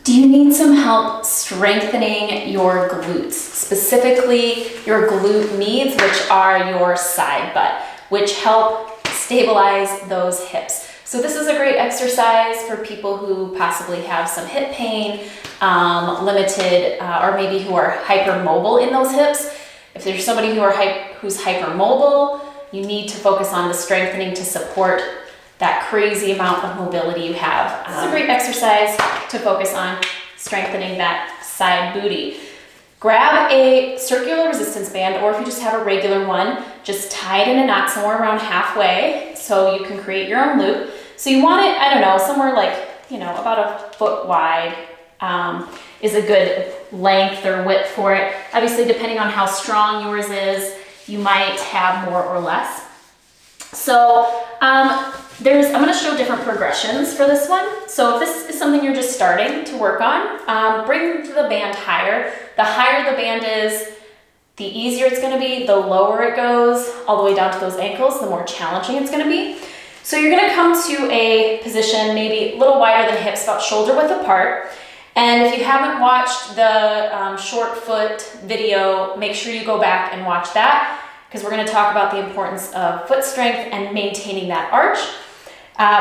Do you need some help strengthening your glutes, specifically your glute meads, which are your side butt, which help stabilize those hips? So this is a great exercise for people who possibly have some hip pain, limited, or maybe who are hypermobile in those hips. If there's somebody who's hypermobile, you need to focus on the strengthening to support that crazy amount of mobility you have. This is a great exercise to focus on strengthening that side booty. Grab a circular resistance band, or if you just have a regular one, just tie it in a knot somewhere around halfway so you can create your own loop. So you want it, I don't know, somewhere like, about a foot wide is a good length or width for it. Obviously, depending on how strong yours is, you might have more or less. So I'm gonna show different progressions for this one. So if this is something you're just starting to work on, bring the band higher. The higher the band is, the easier it's gonna be. The lower it goes, all the way down to those ankles, the more challenging it's gonna be. So you're gonna come to a position maybe a little wider than hips, about shoulder width apart. And if you haven't watched the short foot video, make sure you go back and watch that, because we're going to talk about the importance of foot strength and maintaining that arch,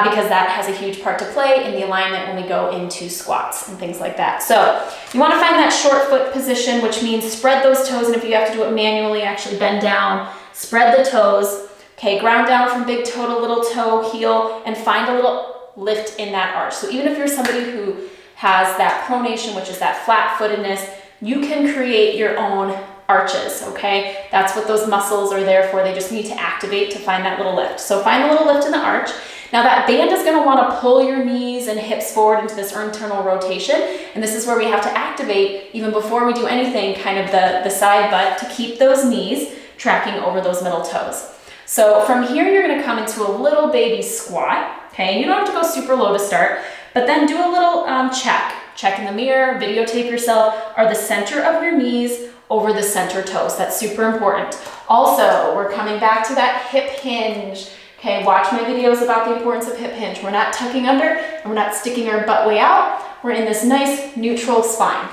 because that has a huge part to play in the alignment when we go into squats and things like that. So you want to find that short foot position, which means spread those toes, and if you have to do it manually, actually bend down, spread the toes. Okay, ground down from big toe to little toe, heel, and find a little lift in that arch. So even if you're somebody who has that pronation, which is that flat-footedness, you can create your own arches, okay? That's what those muscles are there for. They just need to activate to find that little lift. So find a little lift in the arch. Now that band is gonna wanna pull your knees and hips forward into this internal rotation, and this is where we have to activate, even before we do anything, kind of the side butt to keep those knees tracking over those middle toes. So from here, you're gonna come into a little baby squat, okay? You don't have to go super low to start, but then do a little check in the mirror, videotape yourself. Are the center of your knees over the center toes? That's super important. Also, we're coming back to that hip hinge. Okay, watch my videos about the importance of hip hinge. We're not tucking under and we're not sticking our butt way out. We're in this nice neutral spine.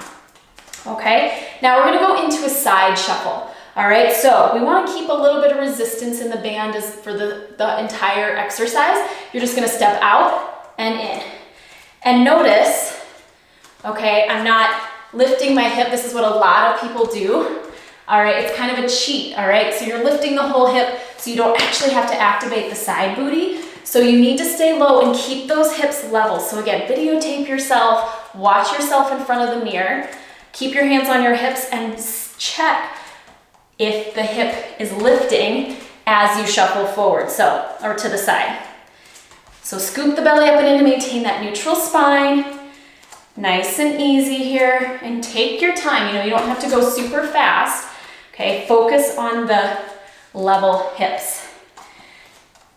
Okay, now we're gonna go into a side shuffle. All right, so we wanna keep a little bit of resistance in the band as for the entire exercise. You're just gonna step out and in. And notice, okay, I'm not lifting my hip. This is what a lot of people do. All right, it's kind of a cheat, all right? So you're lifting the whole hip so you don't actually have to activate the side booty. So you need to stay low and keep those hips level. So again, videotape yourself, watch yourself in front of the mirror, keep your hands on your hips and check if the hip is lifting as you shuffle forward, or to the side. So scoop the belly up and in to maintain that neutral spine. Nice and easy here, and take your time. You don't have to go super fast. Okay, focus on the level hips.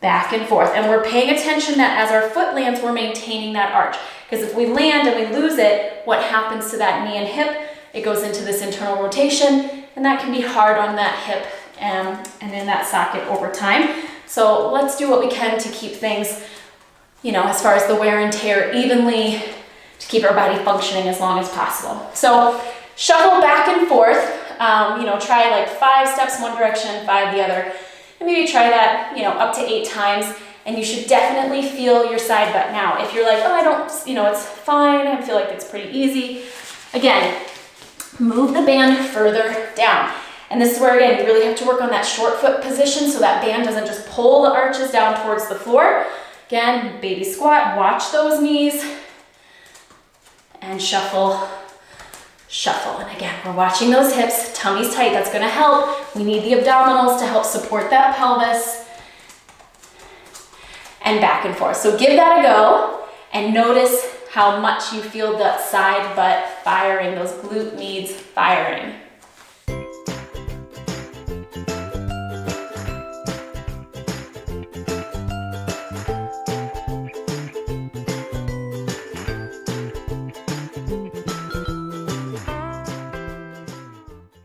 Back and forth. And we're paying attention that as our foot lands, we're maintaining that arch. Because if we land and we lose it, what happens to that knee and hip? It goes into this internal rotation, and that can be hard on that hip and in that socket over time. So let's do what we can to keep things, as far as the wear and tear evenly, to keep our body functioning as long as possible. So shuffle back and forth, try like 5 steps one direction, 5 the other, and maybe try that, up to 8 times, and you should definitely feel your side butt. Now, if you're like, oh, I don't, it's fine, I feel like it's pretty easy, again, move the band further down. And this is where, again, you really have to work on that short foot position so that band doesn't just pull the arches down towards the floor. Again, baby squat, watch those knees, and shuffle, shuffle. And again, we're watching those hips, tummy's tight, that's gonna help. We need the abdominals to help support that pelvis. And back and forth. So give that a go, and notice how much you feel that side butt firing, those glute meads firing.